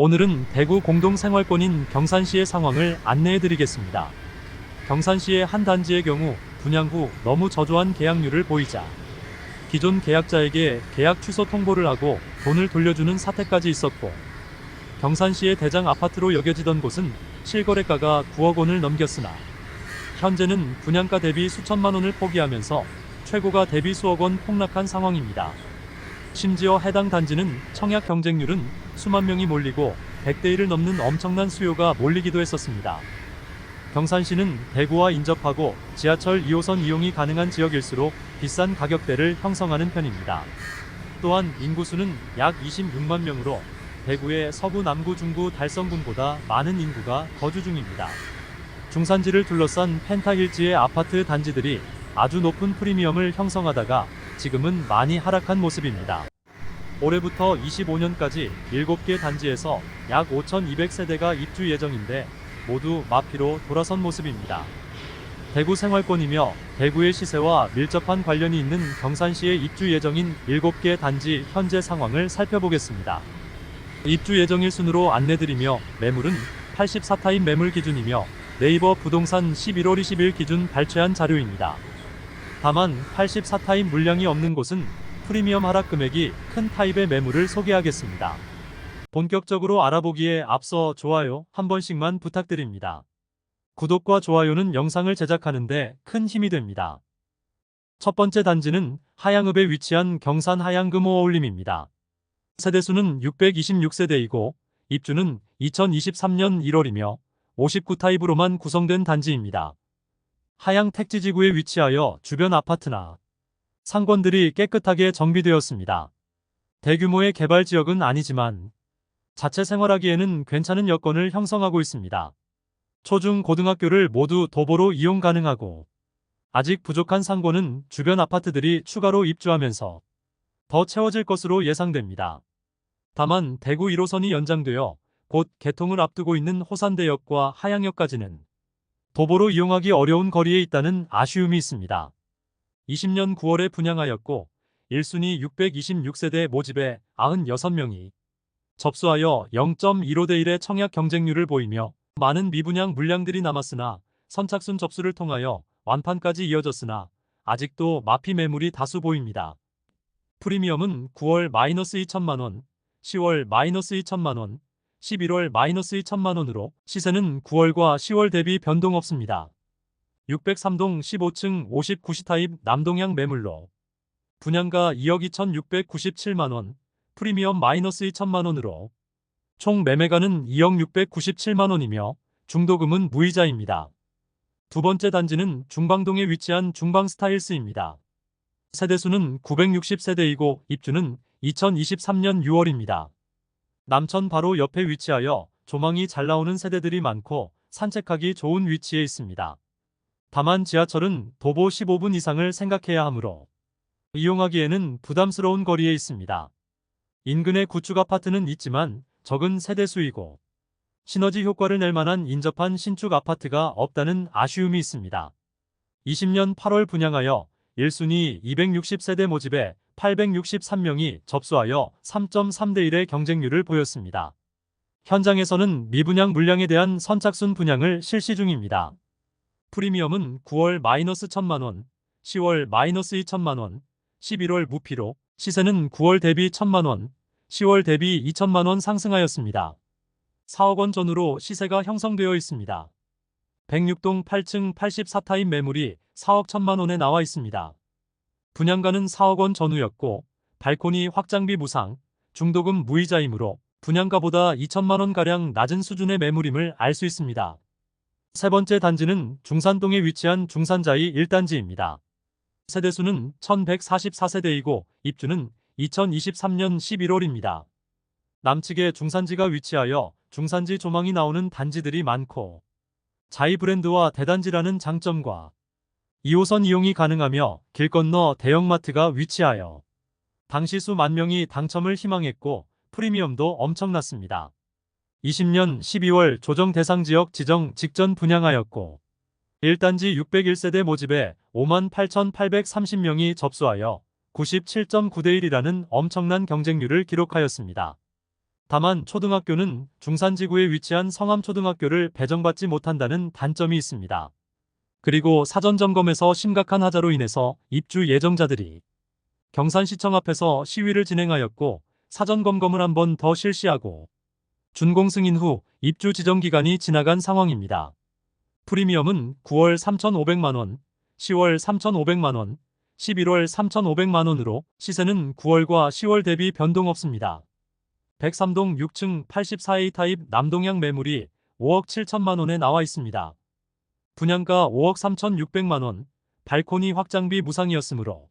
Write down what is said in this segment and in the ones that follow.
오늘은 대구 공동생활권인 경산시의 상황을 안내해드리겠습니다. 경산시의 한 단지의 경우 분양 후 너무 저조한 계약률을 보이자 기존 계약자에게 계약 취소 통보를 하고 돈을 돌려주는 사태까지 있었고, 경산시의 대장 아파트로 여겨지던 곳은 실거래가가 9억 원을 넘겼으나 현재는 분양가 대비 수천만 원을 포기하면서 최고가 대비 수억 원 폭락한 상황입니다. 심지어 해당 단지는 청약 경쟁률은 수만 명이 몰리고 100대 1을 넘는 엄청난 수요가 몰리기도 했었습니다. 경산시는 대구와 인접하고 지하철 2호선 이용이 가능한 지역일수록 비싼 가격대를 형성하는 편입니다. 또한 인구수는 약 26만 명으로 대구의 서구, 남구, 중구, 달성군보다 많은 인구가 거주 중입니다. 중산지를 둘러싼 펜타힐지의 아파트 단지들이 아주 높은 프리미엄을 형성하다가 지금은 많이 하락한 모습입니다. 올해부터 25년까지 7개 단지에서 약 5,200세대가 입주 예정인데 모두 마피로 돌아선 모습입니다. 대구 생활권이며 대구의 시세와 밀접한 관련이 있는 경산시에 입주 예정인 7개 단지 현재 상황을 살펴보겠습니다. 입주 예정일 순으로 안내드리며 매물은 84타입 매물 기준이며 네이버 부동산 11월 20일 기준 발췌한 자료입니다. 다만 84타입 물량이 없는 곳은 프리미엄 하락 금액이 큰 타입의 매물을 소개하겠습니다. 본격적으로 알아보기에 앞서 좋아요 한 번씩만 부탁드립니다. 구독과 좋아요는 영상을 제작하는데 큰 힘이 됩니다. 첫 번째 단지는 하양읍에 위치한 경산 하양금 어울림입니다. 세대수는 626세대이고 입주는 2023년 1월이며 59타입으로만 구성된 단지입니다. 하양 택지지구에 위치하여 주변 아파트나 상권들이 깨끗하게 정비되었습니다. 대규모의 개발 지역은 아니지만 자체 생활하기에는 괜찮은 여건을 형성하고 있습니다. 초중 고등학교를 모두 도보로 이용 가능하고 아직 부족한 상권은 주변 아파트들이 추가로 입주하면서 더 채워질 것으로 예상됩니다. 다만 대구 1호선이 연장되어 곧 개통을 앞두고 있는 호산대역과 하양역까지는 도보로 이용하기 어려운 거리에 있다는 아쉬움이 있습니다. 20년 9월에 분양하였고 1순위 626세대 모집에 96명이 접수하여 0.15대 1의 청약 경쟁률을 보이며 많은 미분양 물량들이 남았으나 선착순 접수를 통하여 완판까지 이어졌으나 아직도 마피 매물이 다수 보입니다. 프리미엄은 9월 -2천만원, 10월 -2천만원, 11월 -2천만원으로 시세는 9월과 10월 대비 변동 없습니다. 603동 15층 59시 타입 남동향 매물로 분양가 2억 2,697만원, 프리미엄 -2천만원으로 총 매매가는 2억 697만원이며 중도금은 무이자입니다. 두 번째 단지는 중방동에 위치한 중방스타일스입니다. 세대수는 960세대이고 입주는 2023년 6월입니다. 남천 바로 옆에 위치하여 조망이 잘 나오는 세대들이 많고 산책하기 좋은 위치에 있습니다. 다만 지하철은 도보 15분 이상을 생각해야 하므로 이용하기에는 부담스러운 거리에 있습니다. 인근에 구축 아파트는 있지만 적은 세대수이고 시너지 효과를 낼 만한 인접한 신축 아파트가 없다는 아쉬움이 있습니다. 20년 8월 분양하여 1순위 260세대 모집에 863명이 접수하여 3.3대 1의 경쟁률을 보였습니다. 현장에서는 미분양 물량에 대한 선착순 분양을 실시 중입니다. 프리미엄은 9월 -1,000만원, 10월 -2천만원, 11월 무피로 시세는 9월 대비 1,000만원, 10월 대비 2천만원 상승하였습니다. 4억 원 전후로 시세가 형성되어 있습니다. 106동 8층 84타입 매물이 4억 1천만원에 나와 있습니다. 분양가는 4억 원 전후였고 발코니 확장비 무상, 중도금 무이자이므로 분양가보다 2천만원가량 낮은 수준의 매물임을 알 수 있습니다. 세 번째 단지는 중산동에 위치한 중산자이 1단지입니다. 세대수는 1144세대이고 입주는 2023년 11월입니다. 남측에 중산지가 위치하여 중산지 조망이 나오는 단지들이 많고 자이 브랜드와 대단지라는 장점과 2호선 이용이 가능하며 길 건너 대형마트가 위치하여 당시 수만 명이 당첨을 희망했고 프리미엄도 엄청났습니다. 20년 12월 조정 대상 지역 지정 직전 분양하였고 1단지 601세대 모집에 58,830명이 접수하여 97.9대 1이라는 엄청난 경쟁률을 기록하였습니다. 다만 초등학교는 중산지구에 위치한 성암초등학교를 배정받지 못한다는 단점이 있습니다. 그리고 사전점검에서 심각한 하자로 인해서 입주 예정자들이 경산시청 앞에서 시위를 진행하였고 사전검검을 한 번 더 실시하고 준공 승인 후 입주 지정 기간이 지나간 상황입니다. 프리미엄은 9월 3,500만원, 10월 3,500만원, 11월 3,500만원으로 시세는 9월과 10월 대비 변동 없습니다. 103동 6층 84A 타입 남동향 매물이 5억 7천만원에 나와 있습니다. 분양가 5억 3,600만원, 발코니 확장비 무상이었으므로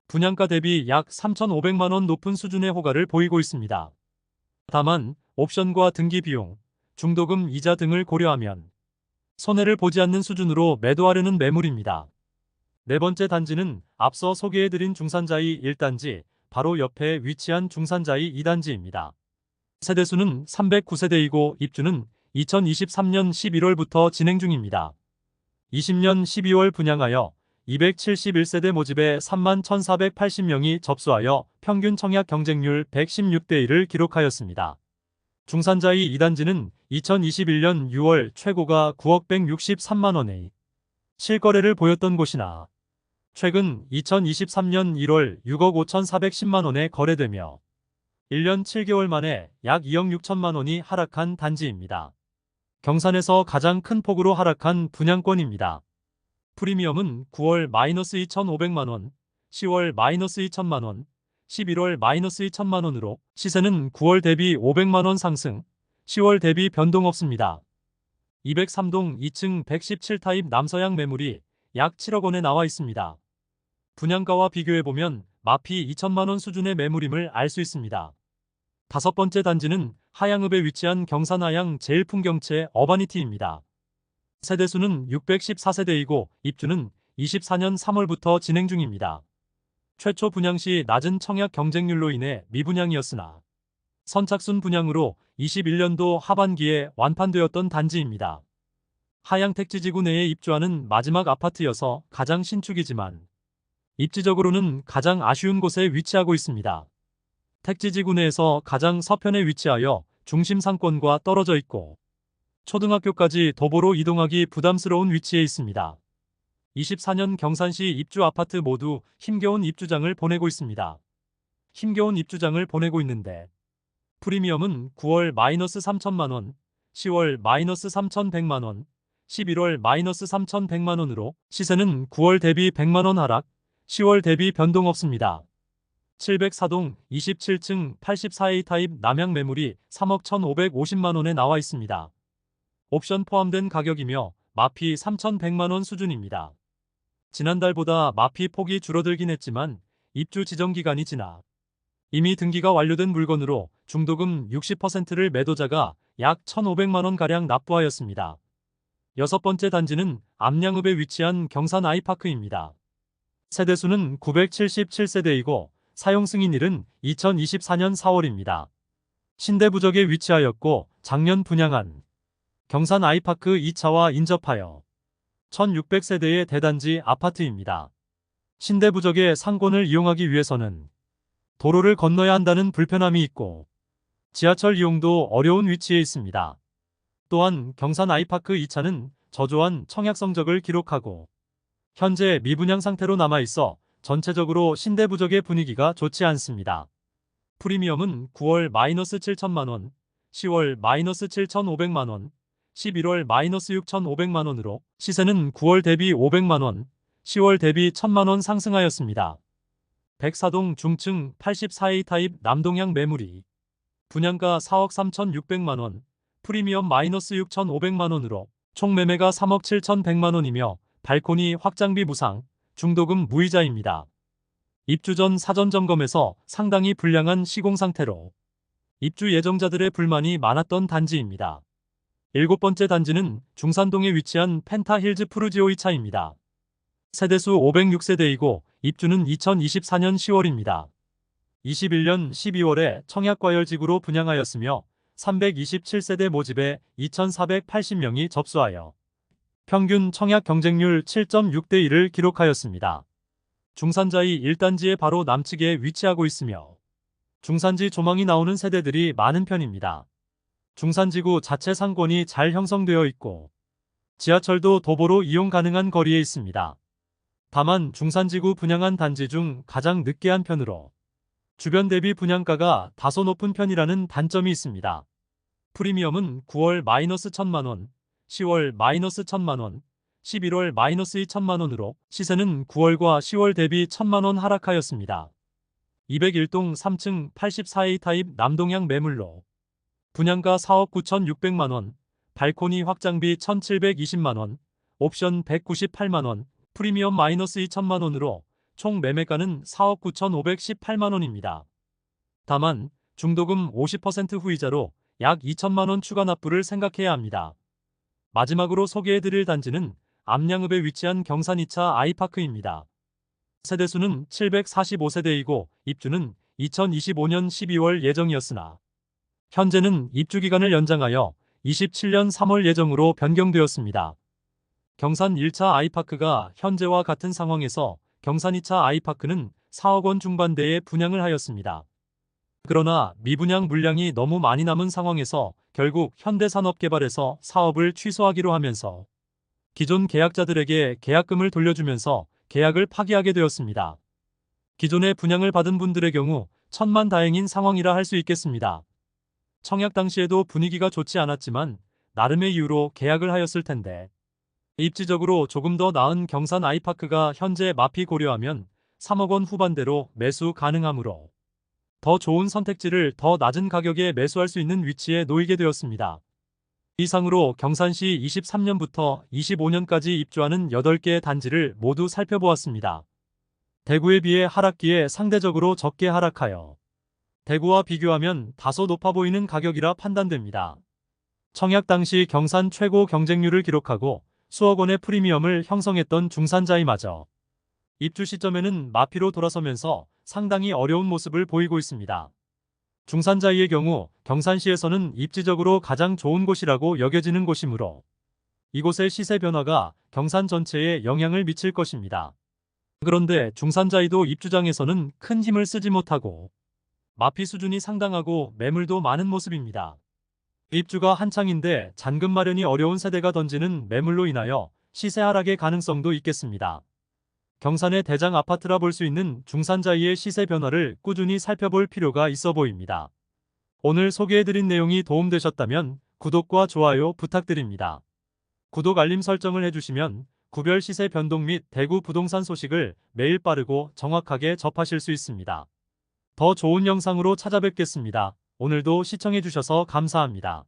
분양가 대비 약 3,500만원 높은 수준의 호가를 보이고 있습니다. 다만 옵션과 등기 비용, 중도금 이자 등을 고려하면 손해를 보지 않는 수준으로 매도하려는 매물입니다. 네 번째 단지는 앞서 소개해드린 중산자이 1단지 바로 옆에 위치한 중산자이 2단지입니다. 세대수는 309세대이고 입주는 2023년 11월부터 진행 중입니다. 20년 12월 분양하여 271세대 모집에 31,480명이 접수하여 평균 청약 경쟁률 116대 1을 기록하였습니다. 중산자이 2단지는 2021년 6월 최고가 9억 163만원의 실거래를 보였던 곳이나 최근 2023년 1월 6억 5,410만원에 거래되며 1년 7개월 만에 약 2억 6천만원이 하락한 단지입니다. 경산에서 가장 큰 폭으로 하락한 분양권입니다. 프리미엄은 9월 -2,500만원, 10월 -2,000만원, 11월 -2,000만원으로 시세는 9월 대비 500만원 상승, 10월 대비 변동 없습니다. 203동 2층 117 타입 남서양 매물이 약 7억 원에 나와 있습니다. 분양가와 비교해보면 마피 2천만원 수준의 매물임을 알 수 있습니다. 다섯 번째 단지는 하양읍에 위치한 경산하양 제일풍경채 어바니티입니다. 세대수는 614세대이고 입주는 24년 3월부터 진행 중입니다. 최초 분양 시 낮은 청약 경쟁률로 인해 미분양이었으나 선착순 분양으로 21년도 하반기에 완판되었던 단지입니다. 하양 택지지구 내에 입주하는 마지막 아파트여서 가장 신축이지만 입지적으로는 가장 아쉬운 곳에 위치하고 있습니다. 택지지구 내에서 가장 서편에 위치하여 중심 상권과 떨어져 있고 초등학교까지 도보로 이동하기 부담스러운 위치에 있습니다. 24년 경산시 입주 아파트 모두 힘겨운 입주장을 보내고 있습니다. 힘겨운 입주장을 보내고 있는데 프리미엄은 9월 -3천만원, 10월 -3,100만원, 11월 -3,100만원으로 시세는 9월 대비 100만원 하락, 10월 대비 변동 없습니다. 704동 27층 84A 타입 남양 매물이 3억 1,550만원에 나와 있습니다. 옵션 포함된 가격이며 마피 3,100만원 수준입니다. 지난달보다 마피 폭이 줄어들긴 했지만 입주 지정 기간이 지나 이미 등기가 완료된 물건으로 중도금 60%를 매도자가 약 1,500만원가량 납부하였습니다. 여섯 번째 단지는 암양읍에 위치한 경산 아이파크입니다. 세대수는 977세대이고 사용 승인일은 2024년 4월입니다. 신대부적에 위치하였고 작년 분양한 경산 아이파크 2차와 인접하여 1600세대의 대단지 아파트입니다. 신대부적의 상권을 이용하기 위해서는 도로를 건너야 한다는 불편함이 있고 지하철 이용도 어려운 위치에 있습니다. 또한 경산 아이파크 2차는 저조한 청약 성적을 기록하고 현재 미분양 상태로 남아있어 전체적으로 신대부적의 분위기가 좋지 않습니다. 프리미엄은 9월 -7천만원, 10월 -7,500만원, 11월 -6,500만원으로 시세는 9월 대비 500만원, 10월 대비 1,000만원 상승하였습니다. 104동 중층 84A 타입 남동향 매물이 분양가 4억 3,600만원, 프리미엄 -6,500만원으로 총 매매가 3억 7,100만원이며 발코니 확장비 무상, 중도금 무이자입니다. 입주 전 사전점검에서 상당히 불량한 시공 상태로 입주 예정자들의 불만이 많았던 단지입니다. 일곱 번째 단지는 중산동에 위치한 펜타힐즈 푸르지오 2차입니다. 세대수 506세대이고 입주는 2024년 10월입니다. 21년 12월에 청약과열지구로 분양하였으며 327세대 모집에 2,480명이 접수하여 평균 청약 경쟁률 7.6대 1을 기록하였습니다. 중산자이 1단지의 바로 남측에 위치하고 있으며 중산지 조망이 나오는 세대들이 많은 편입니다. 중산지구 자체 상권이 잘 형성되어 있고 지하철도 도보로 이용 가능한 거리에 있습니다. 다만 중산지구 분양한 단지 중 가장 늦게 한 편으로 주변 대비 분양가가 다소 높은 편이라는 단점이 있습니다. 프리미엄은 9월 -1,000만원, 10월 -1,000만원, 11월 -2,000만원으로 시세는 9월과 10월 대비 1,000만원 하락하였습니다. 201동 3층 84A 타입 남동향 매물로 분양가 4억 9,600만원, 발코니 확장비 1,720만원, 옵션 198만원, 프리미엄 -2,000만원으로 총 매매가는 4억 9,518만원입니다. 다만 중도금 50% 후이자로 약 2천만원 추가 납부를 생각해야 합니다. 마지막으로 소개해드릴 단지는 암양읍에 위치한 경산 2차 아이파크입니다. 세대수는 745세대이고 입주는 2025년 12월 예정이었으나 현재는 입주기간을 연장하여 27년 3월 예정으로 변경되었습니다. 경산 1차 아이파크가 현재와 같은 상황에서 경산 2차 아이파크는 4억 원 중반대에 분양을 하였습니다. 그러나 미분양 물량이 너무 많이 남은 상황에서 결국 현대산업개발에서 사업을 취소하기로 하면서 기존 계약자들에게 계약금을 돌려주면서 계약을 파기하게 되었습니다. 기존에 분양을 받은 분들의 경우 천만다행인 상황이라 할 수 있겠습니다. 청약 당시에도 분위기가 좋지 않았지만 나름의 이유로 계약을 하였을 텐데 입지적으로 조금 더 나은 경산 아이파크가 현재 마피 고려하면 3억 원 후반대로 매수 가능하므로 더 좋은 선택지를 더 낮은 가격에 매수할 수 있는 위치에 놓이게 되었습니다. 이상으로 경산시 23년부터 25년까지 입주하는 8개의 단지를 모두 살펴보았습니다. 대구에 비해 하락기에 상대적으로 적게 하락하여 대구와 비교하면 다소 높아 보이는 가격이라 판단됩니다. 청약 당시 경산 최고 경쟁률을 기록하고 수억 원의 프리미엄을 형성했던 중산자이마저 입주 시점에는 마피로 돌아서면서 상당히 어려운 모습을 보이고 있습니다. 중산자이의 경우 경산시에서는 입지적으로 가장 좋은 곳이라고 여겨지는 곳이므로 이곳의 시세 변화가 경산 전체에 영향을 미칠 것입니다. 그런데 중산자이도 입주장에서는 큰 힘을 쓰지 못하고 마피 수준이 상당하고 매물도 많은 모습입니다. 입주가 한창인데 잔금 마련이 어려운 세대가 던지는 매물로 인하여 시세 하락의 가능성도 있겠습니다. 경산의 대장 아파트라 볼 수 있는 중산자이의 시세 변화를 꾸준히 살펴볼 필요가 있어 보입니다. 오늘 소개해드린 내용이 도움되셨다면 구독과 좋아요 부탁드립니다. 구독 알림 설정을 해주시면 구별 시세 변동 및 대구 부동산 소식을 매일 빠르고 정확하게 접하실 수 있습니다. 더 좋은 영상으로 찾아뵙겠습니다. 오늘도 시청해주셔서 감사합니다.